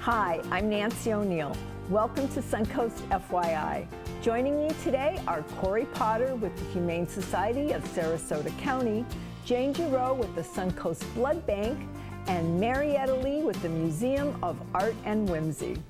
Hi, I'm Nancy O'Neill. Welcome to Suncoast FYI. Joining me today are Corey Potter with the Humane Society of Sarasota County, Jane Giroux with the Suncoast Blood Bank, and Marietta Lee with the Museum of Art and Whimsy.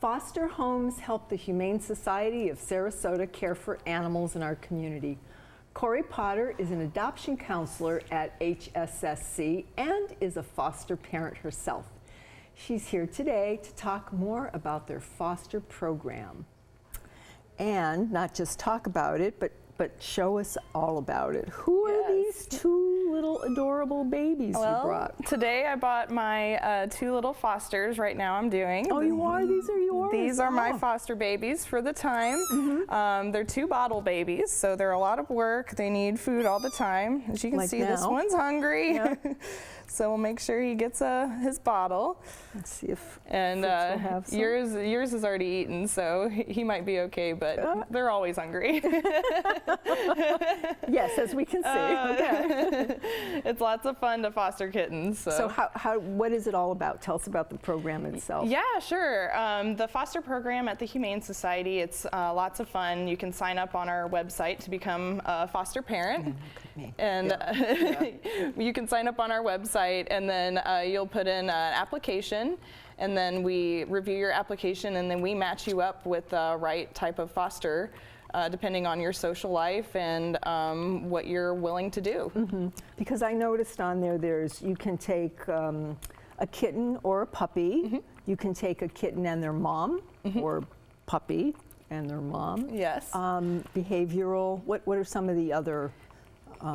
Foster homes help the Humane Society of Sarasota care for animals in our community. Corey Potter is an adoption counselor at HSSC and is a foster parent herself. She's here today to talk more about their foster program. And not just talk about it, but show us all about it. Who are these two little adorable babies you brought? Today I bought my two little fosters. Right now I'm doing. Oh, you are? These are yours? These are my foster babies for the time. They're two bottle babies, so they're a lot of work. They need food all the time. As you can see, this one's hungry. Yeah. So we'll make sure he gets his bottle. Let's see if have some. Yours is already eaten, so he might be okay, but they're always hungry. Yes, as we can see. Okay. It's lots of fun to foster kittens. So what is it all about? Tell us about the program itself. Yeah, sure. The foster program at the Humane Society, it's lots of fun. You can sign up on our website to become a foster parent. And you can sign up on our website, and then you'll put in an application, and then we review your application, and then we match you up with the right type of foster depending on your social life and what you're willing to do. Because I noticed on there, you can take a kitten or a puppy. You can take a kitten and their mom, or puppy and their mom. Yes. Behavioral. What are some of the other?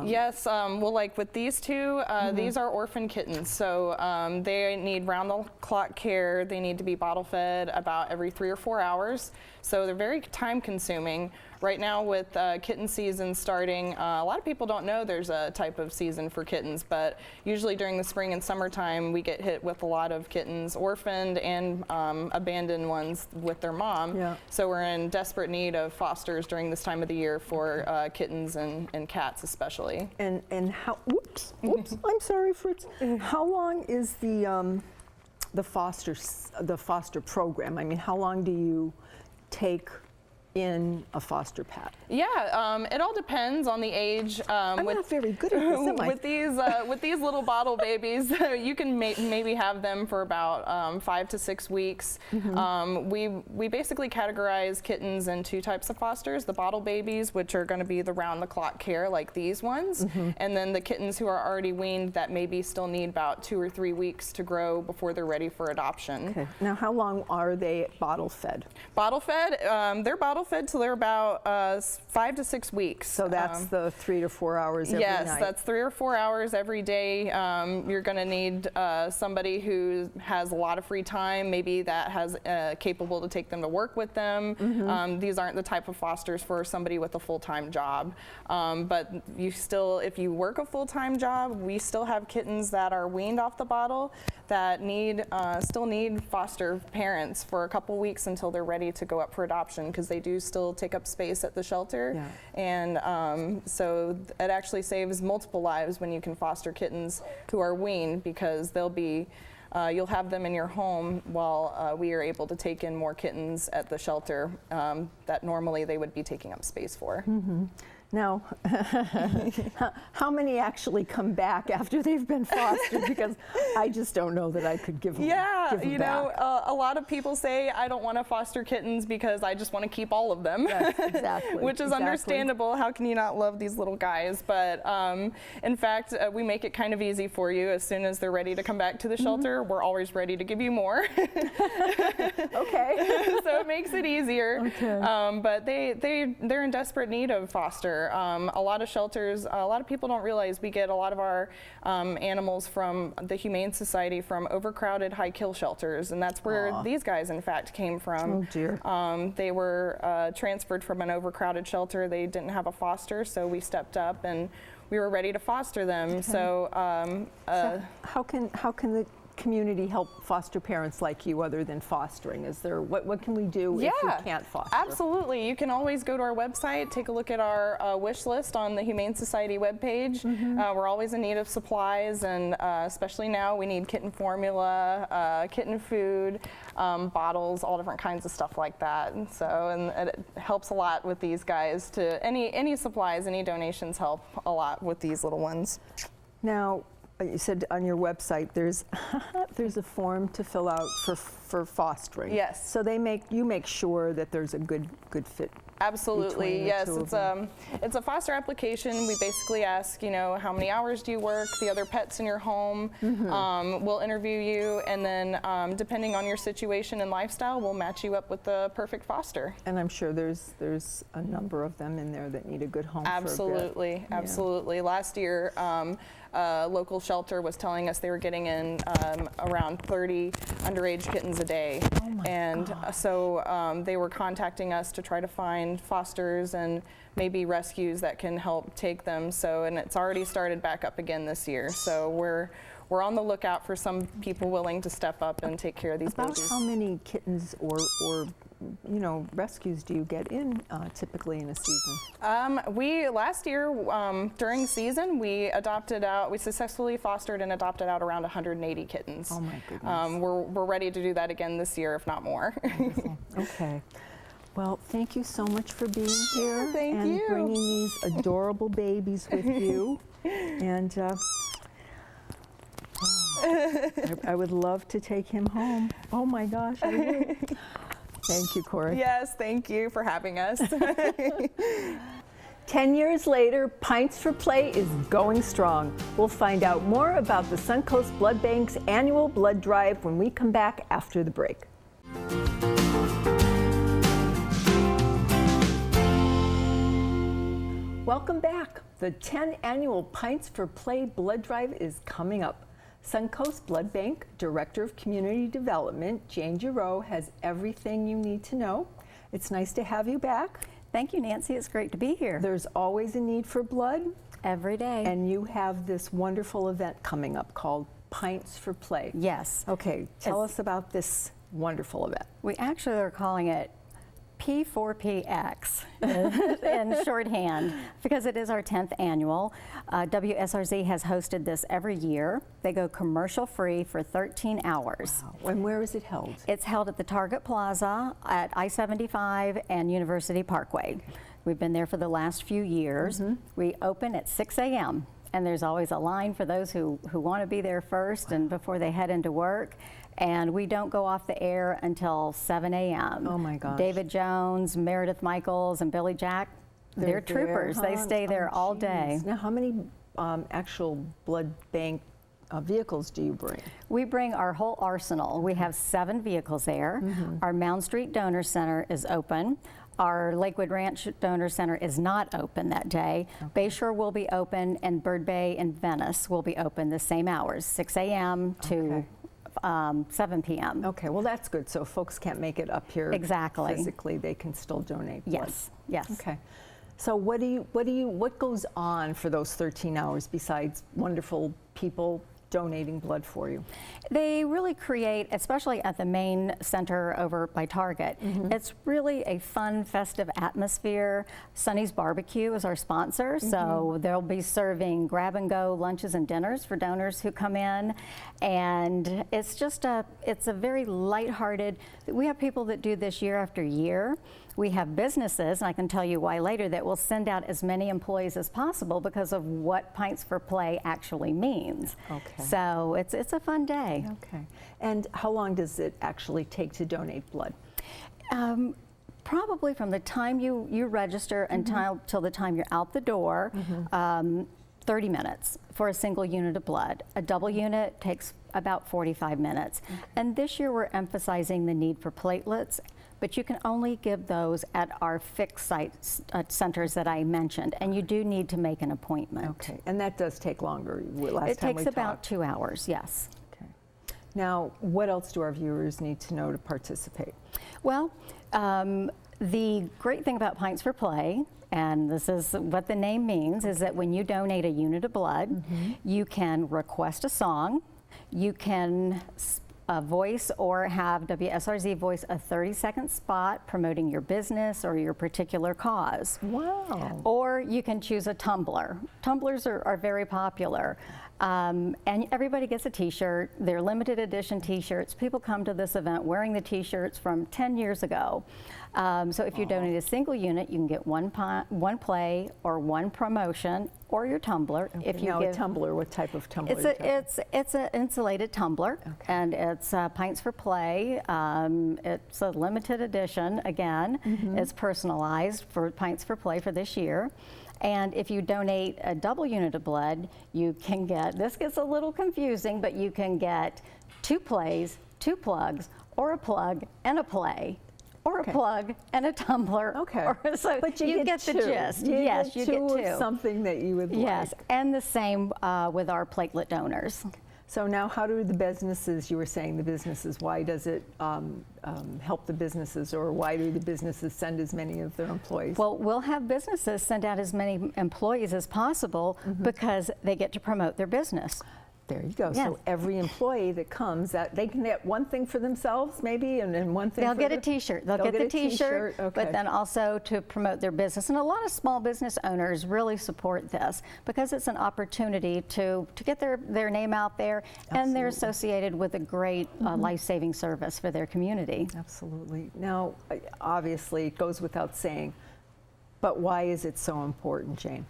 Yes, well, like with these two, these are orphan kittens, so they need round-the-clock care. They need to be bottle fed about every 3 or 4 hours, so they're very time-consuming. Right now with kitten season starting, a lot of people don't know there's a type of season for kittens, but usually during the spring and summertime we get hit with a lot of kittens, orphaned and abandoned ones with their mom. Yeah. So we're in desperate need of fosters during this time of the year for kittens and cats especially. And how, whoops, I'm sorry, Fritz. How long is the foster program? I mean, how long do you take in a foster pet? Yeah, it all depends on the age. I'm not very good at this, am I? With these little bottle babies, you can maybe have them for about 5 to 6 weeks. We basically categorize kittens in 2 types of fosters: the bottle babies, which are going to be the round-the-clock care like these ones, and then the kittens who are already weaned that maybe still need about 2 or 3 weeks to grow before they're ready for adoption. Okay. Now, how long are they bottle fed? Bottle fed, they're bottle fed till they're about 5 to 6 weeks. So that's the 3 to 4 hours every night? Yes, that's 3 or 4 hours every day. You're going to need somebody who has a lot of free time, maybe that has capable to take them to work with them. These aren't the type of fosters for somebody with a full-time job. But you still, if you work a full-time job, we still have kittens that are weaned off the bottle that still need foster parents for a couple weeks until they're ready to go up for adoption, because they do still take up space at the shelter. Yeah. And so it actually saves multiple lives when you can foster kittens who are weaned, because they'll be you'll have them in your home while we are able to take in more kittens at the shelter that normally they would be taking up space for. Now, how many actually come back after they've been fostered? Because I just don't know that I could give them back. You know, a lot of people say, I don't want to foster kittens because I just want to keep all of them. Yes, exactly. Which is understandable. How can you not love these little guys? But in fact, we make it kind of easy for you. As soon as they're ready to come back to the shelter, we're always ready to give you more. Okay. So it makes it easier. Okay. But they're in desperate need of foster. A lot of shelters, a lot of people don't realize we get a lot of our animals from the Humane Society from overcrowded high kill shelters, and that's where these guys in fact came from. Oh dear. They were transferred from an overcrowded shelter. They didn't have a foster, so we stepped up and we were ready to foster them. So, So how can the community help foster parents like you other than fostering? Is there, what can we do if we can't foster? Absolutely. You can always go to our website, take a look at our wish list on the Humane Society webpage. We're always in need of supplies, and especially now we need kitten formula, kitten food, bottles, all different kinds of stuff like that. And so, and it helps a lot with these guys. To any supplies, any donations help a lot with these little ones. Now, you said on your website there's there's a form to fill out for fostering. Yes. So you make sure that there's a good fit. Absolutely, yes. It's a foster application. We basically ask, how many hours do you work, the other pets in your home. We'll interview you, and then depending on your situation and lifestyle, we'll match you up with the perfect foster. And I'm sure there's a number of them in there that need a good home. Absolutely, for a bit. absolutely. Last year, a local shelter was telling us they were getting in around 30 underage kittens a day. Oh my and gosh. So they were contacting us to try to find fosters and maybe rescues that can help take them. So, and it's already started back up again this year. So we're on the lookout for some people willing to step up and take care of these About babies. how many kittens or rescues do you get in typically in a season? We last year during season we successfully fostered and adopted out around 180 kittens. Oh my goodness. We're ready to do that again this year, if not more. Wonderful. Okay. Well, thank you so much for being here and bringing these adorable babies with you. And I would love to take him home. Oh my gosh, I would. Thank you, Corey. Yes, thank you for having us. 10 years later, Pints for Play is going strong. We'll find out more about the Suncoast Blood Bank's annual blood drive when we come back after the break. Welcome back. The 10th annual Pints for Play blood drive is coming up. Suncoast Blood Bank Director of Community Development, Jane Giroux, has everything you need to know. It's nice to have you back. Thank you, Nancy. It's great to be here. There's always a need for blood. Every day. And you have this wonderful event coming up called Pints for Play. Yes. Okay, tell us about this wonderful event. We actually are calling it P4PX in shorthand because it is our 10th annual. WSRZ has hosted this every year. They go commercial free for 13 hours. Wow. And where is it held? It's held at the Target Plaza at I-75 and University Parkway. We've been there for the last few years. We open at 6 a.m. and there's always a line for those who want to be there first and before they head into work. And we don't go off the air until 7 a.m. Oh my gosh. David Jones, Meredith Michaels, and Billy Jack, they're troopers. there, huh? They stay there all day. Now, how many actual blood bank vehicles do you bring? We bring our whole arsenal. We have 7 vehicles there. Our Mound Street Donor Center is open. Our Lakewood Ranch Donor Center is not open that day. Bayshore will be open, and Bird Bay and Venice will be open the same hours, 6 a.m. to 7 p.m. Okay, well that's good. So if folks can't make it up here Exactly. physically, they can still donate blood. Yes, yes. Okay. So what goes on for those 13 hours besides wonderful people donating blood for you? They really create, especially at the main center over by Target, it's really a fun, festive atmosphere. Sonny's Barbecue is our sponsor, so they'll be serving grab-and-go lunches and dinners for donors who come in, and it's just it's a very lighthearted. We have people that do this year after year. We have businesses, and I can tell you why later, that will send out as many employees as possible because of what Pints for Play actually means. Okay. So it's a fun day. Okay. And how long does it actually take to donate blood? Probably from the time you register until the time you're out the door, 30 minutes for a single unit of blood. A double unit takes about 45 minutes. And this year we're emphasizing the need for platelets, but you can only give those at our fixed site centers that I mentioned, and you do need to make an appointment. Okay. And that does take longer. It takes about 2 hours, yes. Okay. Now, what else do our viewers need to know to participate? Well, the great thing about Pints for Play And this is what the name means, is that when you donate a unit of blood, you can request a song, you can voice or have WSRZ voice a 30-second spot promoting your business or your particular cause. Wow. Or you can choose a tumbler. Tumblers are very popular. And everybody gets a t-shirt. They're limited edition t-shirts. People come to this event wearing the t-shirts from 10 years ago. So if you donate a single unit, you can get one play or one promotion or your tumbler. Okay, if you now give a tumbler, what type of tumbler? it's an insulated tumbler, and it's pints for play. It's a limited edition. Again, it's personalized for pints for play for this year. And if you donate a double unit of blood, you can get, this gets a little confusing, but you can get 2 plays, 2 plugs, or a plug and a play, or a plug and a tumbler. Okay. So but you get the gist. Yes, you get 2. Of something that you would like. Yes, and the same with our platelet donors. So now how do the businesses, you were saying the businesses, why does it help the businesses, or why do the businesses send as many of their employees? Well, we'll have businesses send out as many employees as possible because they get to promote their business. There you go. Yes. So every employee that comes, that they can get one thing for themselves, maybe, and then one thing. They'll for get a T-shirt. They'll get the T-shirt, but then also to promote their business. And a lot of small business owners really support this because it's an opportunity to get their name out there, and they're associated with a great life-saving service for their community. Absolutely. Now, obviously, it goes without saying, but why is it so important, Jane?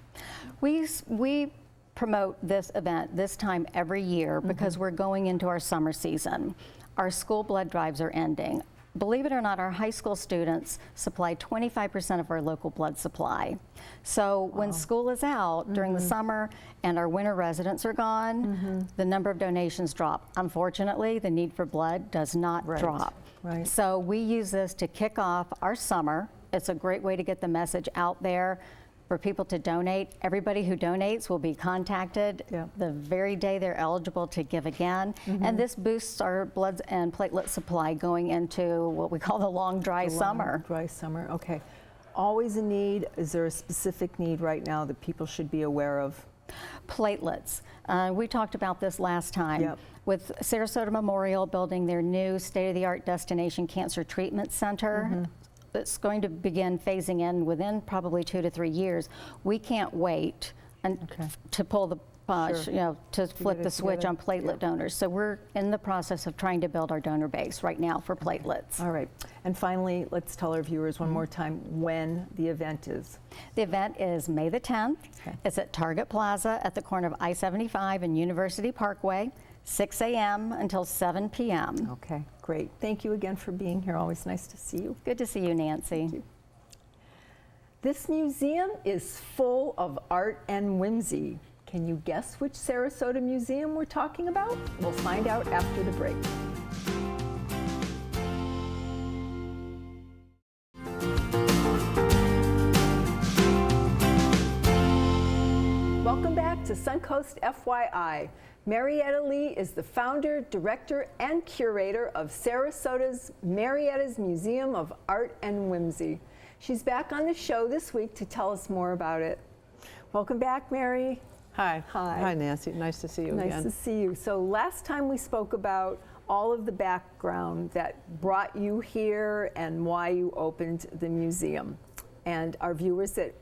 We promote this event this time every year because we're going into our summer season. Our school blood drives are ending. Believe it or not, our high school students supply 25% of our local blood supply. So when school is out during the summer and our winter residents are gone, the number of donations drop. Unfortunately, the need for blood does not drop. Right. So we use this to kick off our summer. It's a great way to get the message out there for people to donate. Everybody who donates will be contacted the very day they're eligible to give again. And this boosts our blood and platelet supply going into what we call the long dry summer. Dry summer, okay. Always a need. Is there a specific need right now that people should be aware of? Platelets. We talked about this last time. Yep. With Sarasota Memorial building their new state-of-the-art destination cancer treatment center, it's going to begin phasing in within probably 2 to 3 years. We can't wait to pull the to flip the switch on platelet donors. So we're in the process of trying to build our donor base right now for platelets. All right. And finally, let's tell our viewers one more time when the event is. The event is May the 10th. It's at Target Plaza at the corner of I-75 and University Parkway, 6 a.m. until 7 p.m. Okay, great. Thank you again for being here. Always nice to see you. Good to see you, Nancy. Thank you. This museum is full of art and whimsy. Can you guess which Sarasota museum we're talking about? We'll find out after the break. Welcome back to Suncoast FYI. Marietta Lee is the founder, director, and curator of Sarasota's Mariettas Museum of Art and Whimsy. She's back on the show this week to tell us more about it. Welcome back, Mary. Hi. Hi. Hi, Nancy. Nice to see you again. Nice to see you. So last time we spoke about all of the background that brought you here and why you opened the museum. And our viewers that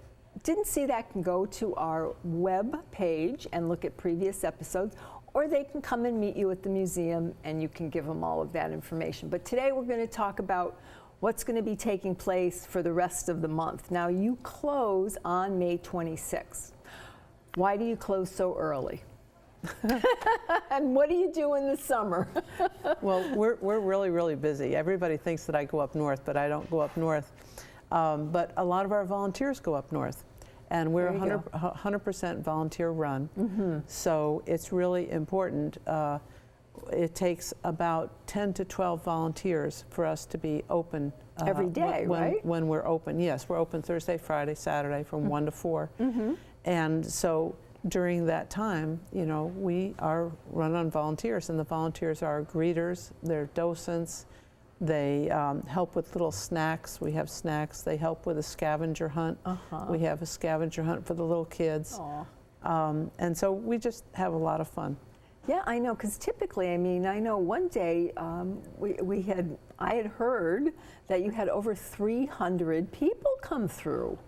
didn't see that can go to our web page and look at previous episodes, or they can come and meet you at the museum and you can give them all of that information. But today we're going to talk about what's going to be taking place for the rest of the month. Now, you close on May 26th. Why do you close so early? And what do you do in the summer? Well, we're really, really busy. Everybody thinks that I go up north, but I don't go up north. But a lot of our volunteers go up north. And we're 100% volunteer run. So it's really important. It takes about 10 to 12 volunteers for us to be open. Every day, right? When we're open. Yes, we're open Thursday, Friday, Saturday from 1 to 4. And so during that time, you know, we are run on volunteers, and the volunteers are greeters, they're docents, They help with little snacks. We have snacks. They help with a scavenger hunt. We have a scavenger hunt for the little kids. And so we just have a lot of fun. Yeah, I know, because typically, I mean, I know one day I had heard that you had over 300 people come through.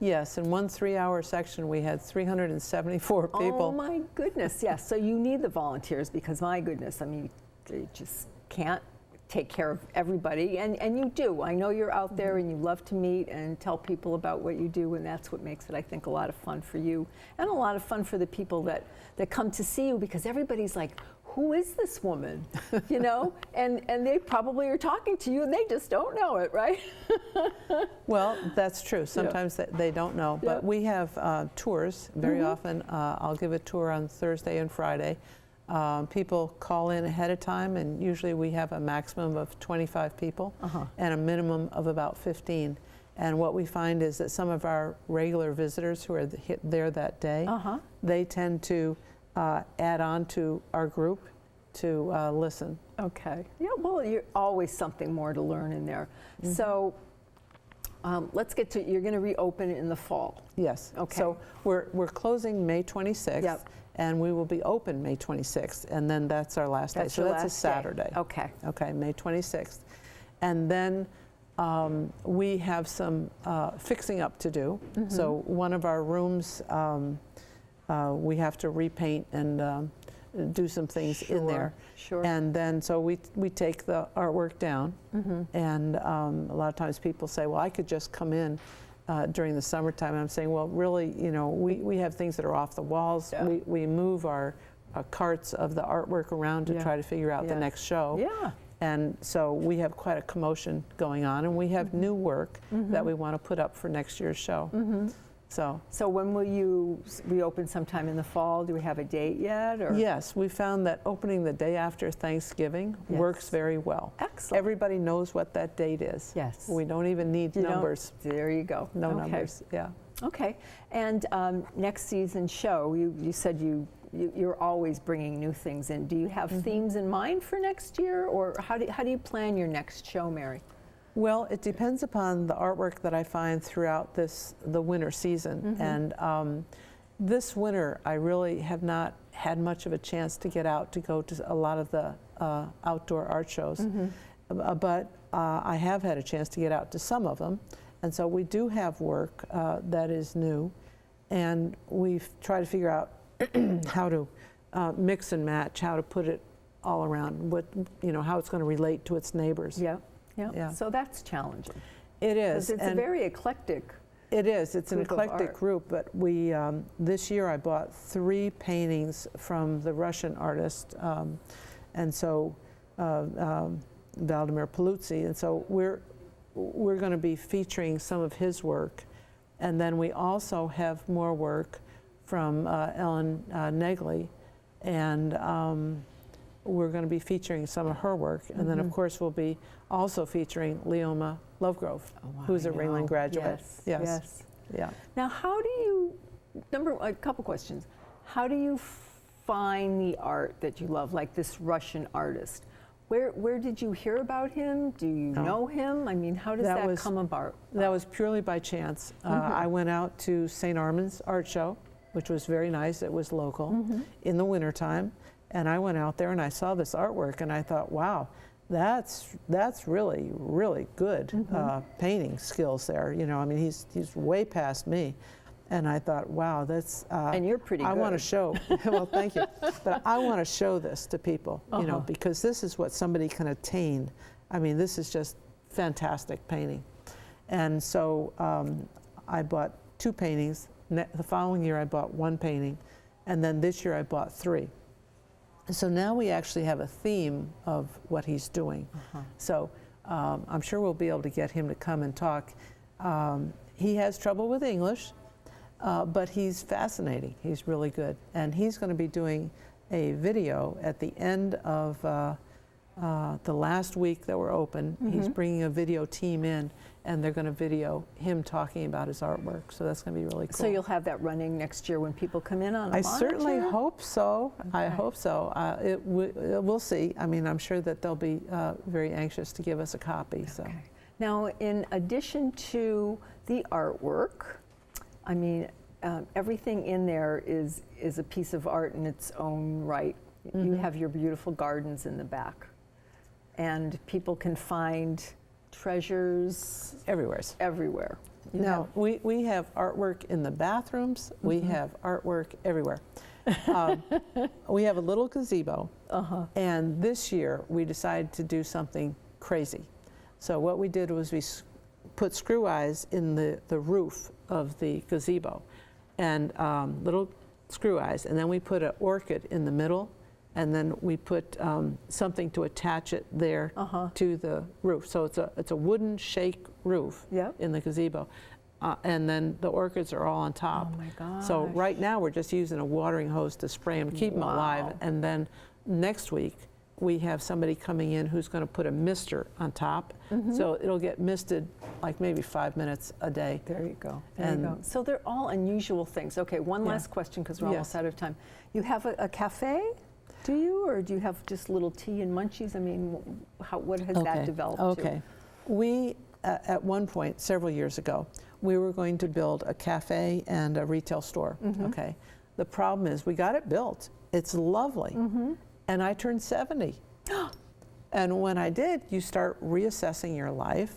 Yes, in one 3-hour section, we had 374 people. Oh my goodness, yes. So you need the volunteers because, my goodness, I mean, you just can't take care of everybody, and you do. I know you're out there and you love to meet and tell people about what you do, and that's what makes it, I think, a lot of fun for you and a lot of fun for the people that come to see you, because everybody's like, who is this woman? You know, and they probably are talking to you and they just don't know it, right? Well, that's true. Sometimes they don't know, but we have tours very often. I'll give a tour on Thursday and Friday. People call in ahead of time, and usually we have a maximum of 25 people and a minimum of about 15. And what we find is that some of our regular visitors who are there that day, they tend to add on to our group to listen. Okay. Yeah, well, you're always something more to learn in there. So let's get to, you're going to reopen in the fall. Yes. Okay. So we're closing May 26th. Yep. And we will be open May 26th, and then that's our last day. So that's a Saturday. Okay. Okay, May 26th. And then we have some fixing up to do. So one of our rooms, we have to repaint and do some things in there. Sure. And then so we take the artwork down, and a lot of times people say, well, I could just come in during the summertime. And I'm saying, well, really, you know, we have things that are off the walls. We move our carts of the artwork around to try to figure out the next show. Yeah. And so we have quite a commotion going on, and we have new work that we want to put up for next year's show. So when will you reopen? Sometime in the fall? Do we have a date yet? Or? yes, we found that opening the day after Thanksgiving works very well. Excellent. Everybody knows what that date is. Yes. We don't even need numbers. There you go. No numbers. Yeah. Okay. And next season's show, you said you're always bringing new things in. Do you have themes in mind for next year, or how do you plan your next show, Mary? Well, it depends upon the artwork that I find throughout the winter season. And this winter, I really have not had much of a chance to get out to go to a lot of the outdoor art shows. But I have had a chance to get out to some of them. And so we do have work that is new. And we've tried to figure out how to mix and match, how to put it all around, how it's going to relate to its neighbors. Yeah. So that's challenging. It is. It's a very eclectic. It is. It's an eclectic art. group, but we this year I bought 3 paintings from the Russian artist, and so Vladimir Paluzzi, and so we're going to be featuring some of his work, and then we also have more work from Ellen Negley, and we're going to be featuring some of her work, and then of course we'll be also featuring Leoma Lovegrove, who's a Ringling graduate. Yes. Yeah. Now, how do you, a couple questions. How do you find the art that you love, like this Russian artist? Where did you hear about him? Do you know him? I mean, how does that come about? That was purely by chance. I went out to St. Armand's Art Show, which was very nice. It was local in the wintertime. And I went out there and I saw this artwork and I thought, wow, that's really, really good painting skills there. You know, I mean, he's way past me. And I thought, wow, that's... and you're pretty good. I want to show, well, thank you. But I want to show this to people, you know, because this is what somebody can attain. I mean, this is just fantastic painting. And so I bought 2 paintings. The following year I bought 1 painting. And then this year I bought 3. So now we actually have a theme of what he's doing. So I'm sure we'll be able to get him to come and talk. He has trouble with English, but he's fascinating. He's really good. And he's going to be doing a video at the end of the last week that we're open, he's bringing a video team in, and they're going to video him talking about his artwork. So that's going to be really cool. So you'll have that running next year when people come in on a monitor? I certainly hope so. I Okay. hope so. We'll see. I mean, I'm sure that they'll be very anxious to give us a copy. So. Okay. Now, in addition to the artwork, I mean, everything in there is a piece of art in its own right. You have your beautiful gardens in the back, and people can find treasures everywhere. You No, we have artwork in the bathrooms. We have artwork everywhere. We have a little gazebo, and this year we decided to do something crazy. So what we did was we put screw eyes in the roof of the gazebo, and little screw eyes, and then we put an orchid in the middle, and then we put something to attach it there to the roof. So it's a wooden shake roof in the gazebo. And then the orchids are all on top. Oh my gosh. So right now we're just using a watering hose to spray them, keep them alive. And then next week we have somebody coming in who's going to put a mister on top. So it'll get misted like maybe 5 minutes a day. There you go. There you go. So they're all unusual things. Okay, one last question because we're almost out of time. You have a cafe? Do you, or do you have just little tea and munchies? I mean, what has that developed to? We, at one point, several years ago, we were going to build a cafe and a retail store, okay? The problem is we got it built. It's lovely. And I turned 70. And when I did, you start reassessing your life,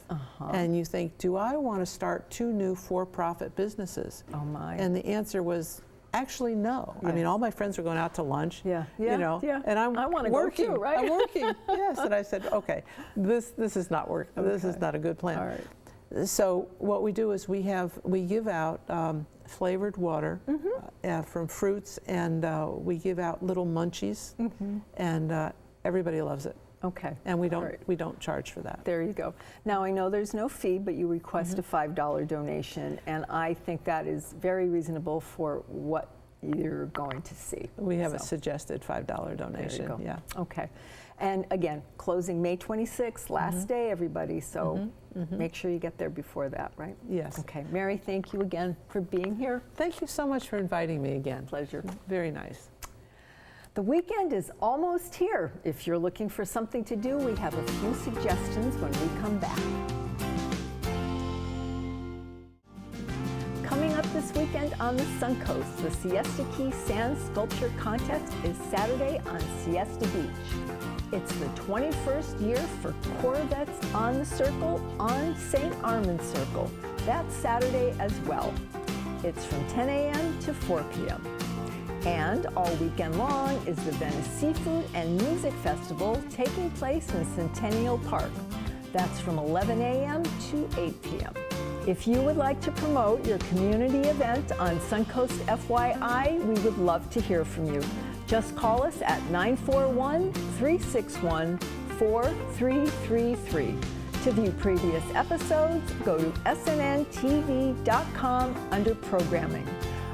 and you think, do I want to start 2 new for-profit businesses? Oh my. And the answer was, actually, no. I mean, all my friends are going out to lunch, you know, and I'm working. Go too, right? I'm working, yes. And I said, okay, this is not working. This is not a good plan. All right. So what we do is we give out flavored water from fruits, and we give out little munchies, and everybody loves it. Okay. And we don't charge for that. There you go. Now, I know there's no fee, but you request a $5 donation, and I think that is very reasonable for what you're going to see. We have a suggested $5 donation. There you go. Yeah. Okay. And again, closing May 26th, last day, everybody, so make sure you get there before that, right? Yes. Okay. Mary, thank you again for being here. Thank you so much for inviting me again. Pleasure. Very nice. The weekend is almost here. If you're looking for something to do, we have a few suggestions when we come back. Coming up this weekend on the Suncoast, the Siesta Key Sand Sculpture Contest is Saturday on Siesta Beach. It's the 21st year for Corvettes on the Circle on St. Armand Circle. That's Saturday as well. It's from 10 a.m. to 4 p.m. And all weekend long is the Venice Seafood and Music Festival taking place in Centennial Park. That's from 11 a.m. to 8 p.m. If you would like to promote your community event on Suncoast FYI, we would love to hear from you. Just call us at 941-361-4333. To view previous episodes, go to snntv.com under Programming.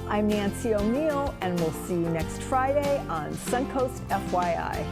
I'm Nancy O'Neill, and we'll see you next Friday on Suncoast FYI.